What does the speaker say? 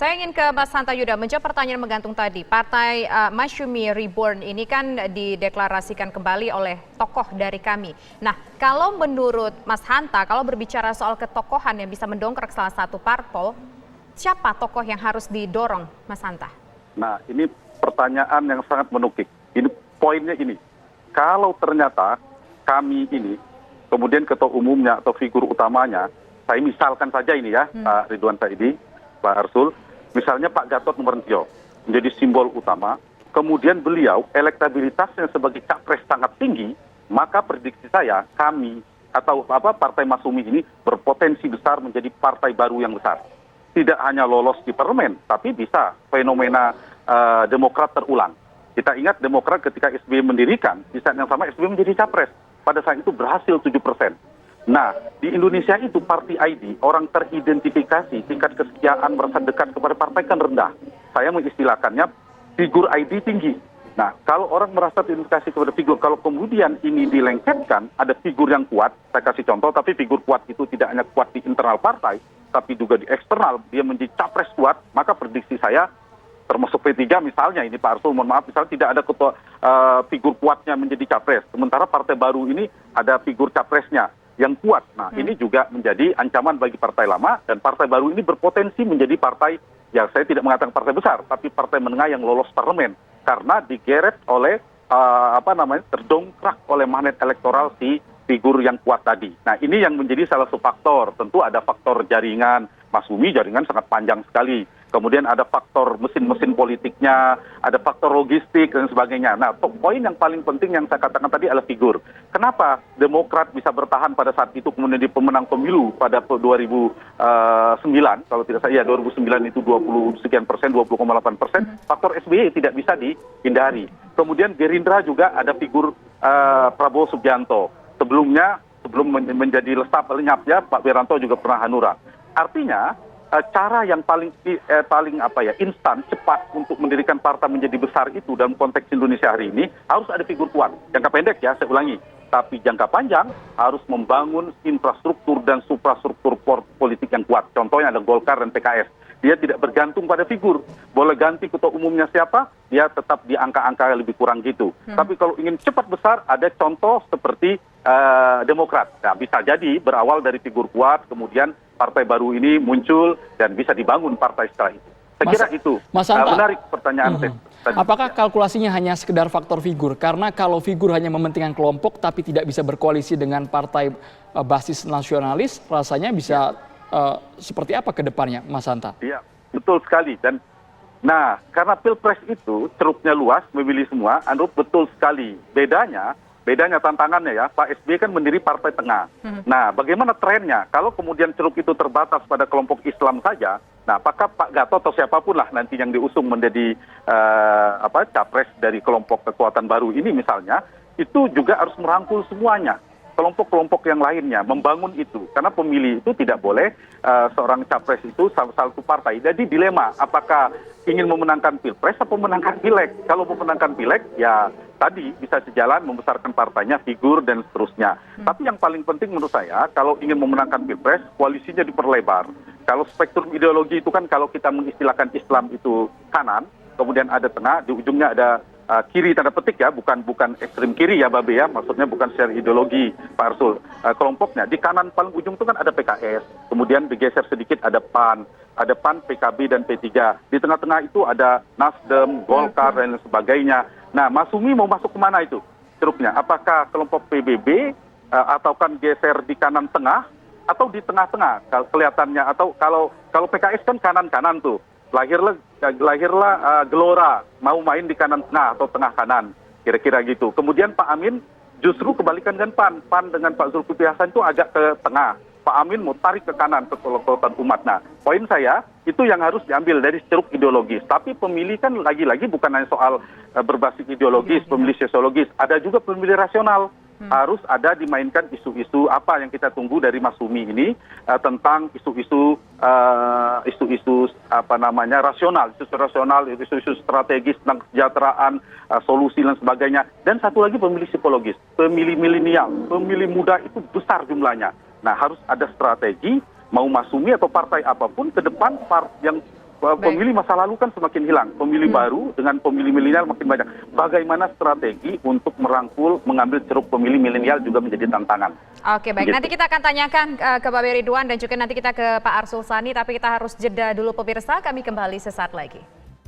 Saya ingin ke Mas Hanta Yuda, menjawab pertanyaan menggantung tadi. Partai Masyumi Reborn ini kan dideklarasikan kembali oleh tokoh dari kami. Nah, kalau menurut Mas Hanta, kalau berbicara soal ketokohan yang bisa mendongkrak salah satu parpol, siapa tokoh yang harus didorong, Mas Hanta? Nah, ini pertanyaan yang sangat menukik. Ini poinnya ini. Kalau ternyata kami ini, kemudian ketua umumnya atau figur utamanya, saya misalkan saja ini ya, Pak Ridwan Saidi, Pak Arsul, misalnya Pak Gatot Nurmantio menjadi simbol utama, kemudian beliau elektabilitasnya sebagai capres sangat tinggi, maka prediksi saya kami atau Partai Masyumi ini berpotensi besar menjadi partai baru yang besar. Tidak hanya lolos di parlemen, tapi bisa fenomena Demokrat terulang. Kita ingat Demokrat ketika SBY mendirikan, di saat yang sama SBY menjadi capres. Pada saat itu berhasil 7%. Nah, di Indonesia itu partai ID, orang teridentifikasi tingkat kesetiaan merasa dekat kepada partai kan rendah. Saya mengistilahkannya figur ID tinggi. Nah, kalau orang merasa teridentifikasi kepada figur, kalau kemudian ini dilengketkan, ada figur yang kuat, saya kasih contoh, tapi figur kuat itu tidak hanya kuat di internal partai, tapi juga di eksternal, dia menjadi capres kuat, maka prediksi saya, termasuk P3 misalnya, ini Pak Arsul, mohon maaf, misalnya tidak ada ketua figur kuatnya menjadi capres, sementara partai baru ini ada figur capresnya yang kuat. Nah, ini juga menjadi ancaman bagi partai lama, dan partai baru ini berpotensi menjadi partai, ya saya tidak mengatakan partai besar, tapi partai menengah yang lolos parlemen, karena digeret oleh, terdongkrak oleh magnet elektoral si figur yang kuat tadi. Nah, ini yang menjadi salah satu faktor. Tentu ada faktor jaringan, Masyumi jaringan sangat panjang sekali. Kemudian ada faktor mesin-mesin politiknya, ada faktor logistik dan sebagainya. Nah, poin yang paling penting yang saya katakan tadi adalah figur. Kenapa Demokrat bisa bertahan pada saat itu kemudian di pemenang pemilu pada 2009, kalau tidak salah, ya 2009 itu 20 sekian persen, 20,8%, faktor SBY tidak bisa dihindari. Kemudian Gerindra juga ada figur Prabowo Subianto. Sebelumnya, sebelum menjadi lenyap ya, Pak Wiranto juga pernah hanura. Artinya, cara yang paling instan, cepat untuk mendirikan partai menjadi besar itu dalam konteks Indonesia hari ini harus ada figur kuat. Jangka pendek ya, saya ulangi. Tapi jangka panjang harus membangun infrastruktur dan suprastruktur politik yang kuat. Contohnya ada Golkar dan PKS. Dia tidak bergantung pada figur. Boleh ganti ketua umumnya siapa, dia tetap di angka-angka lebih kurang gitu. Tapi kalau ingin cepat besar, ada contoh seperti Demokrat. Nah, bisa jadi berawal dari figur kuat, kemudian partai baru ini muncul dan bisa dibangun partai setelah itu. Saya kira itu menarik pertanyaan. Apakah kalkulasinya hanya sekedar faktor figur? Karena kalau figur hanya mementingkan kelompok tapi tidak bisa berkoalisi dengan partai basis nasionalis, rasanya bisa seperti apa ke depannya, Mas Hanta? Iya, betul sekali. Dan nah, karena Pilpres itu ceruknya luas, memilih semua, betul sekali. Bedanya tantangannya ya, Pak SBY kan mendiri partai tengah. Nah, bagaimana trennya? Kalau kemudian ceruk itu terbatas pada kelompok Islam saja, nah apakah Pak Gatot atau siapapun lah nanti yang diusung menjadi capres dari kelompok kekuatan baru ini misalnya, itu juga harus merangkul semuanya. Kelompok-kelompok yang lainnya membangun itu, karena pemilih itu tidak boleh seorang capres itu satu partai. Jadi dilema, apakah ingin memenangkan Pilpres atau memenangkan Pileg? Kalau memenangkan Pileg, ya tadi bisa sejalan membesarkan partainya, figur dan seterusnya. Tapi yang paling penting menurut saya, kalau ingin memenangkan Pilpres, koalisinya diperlebar. Kalau spektrum ideologi itu kan kalau kita mengistilahkan Islam itu kanan, kemudian ada tengah, di ujungnya ada kiri tanda petik ya, bukan ekstrem kiri ya Babe ya, maksudnya bukan secara ideologi Pak Arsul. Kelompoknya di kanan paling ujung itu kan ada PKS, kemudian digeser sedikit ada PAN, PKB dan P3. Di tengah-tengah itu ada Nasdem, Golkar dan sebagainya. Nah, Masyumi mau masuk kemana itu ceruknya? Apakah kelompok PBB atau kan geser di kanan tengah atau di tengah-tengah kelihatannya, atau kalau PKS kan kanan-kanan tuh. Lahirlah Gelora mau main di kanan tengah atau tengah kanan, kira-kira gitu. Kemudian Pak Amin justru kebalikan dengan PAN dengan Pak Zulkifli Hasan itu agak ke tengah. Pak Amin mau tarik ke kanan ke kekuatan umat. Nah, poin saya itu yang harus diambil dari ceruk ideologis. Tapi pemilih kan lagi-lagi bukan hanya soal berbasis ideologis, pemilih sosiologis, ada juga pemilih rasional. Harus ada dimainkan isu-isu apa yang kita tunggu dari Masyumi ini tentang isu-isu rasional, isu-isu strategis tentang kesejahteraan, solusi dan sebagainya. Dan satu lagi pemilih psikologis, pemilih milenial, pemilih muda itu besar jumlahnya. Nah, harus ada strategi, mau Masyumi atau partai apapun ke depan yang Pemilih masa lalu kan semakin hilang, pemilih baru dengan pemilih milenial makin banyak. Bagaimana strategi untuk merangkul, mengambil ceruk pemilih milenial juga menjadi tantangan. Oke, baik. Nanti kita akan tanyakan ke Pak Beri Ridwan dan juga nanti kita ke Pak Arsul Sani, tapi kita harus jeda dulu pemirsa. Kami kembali sesaat lagi.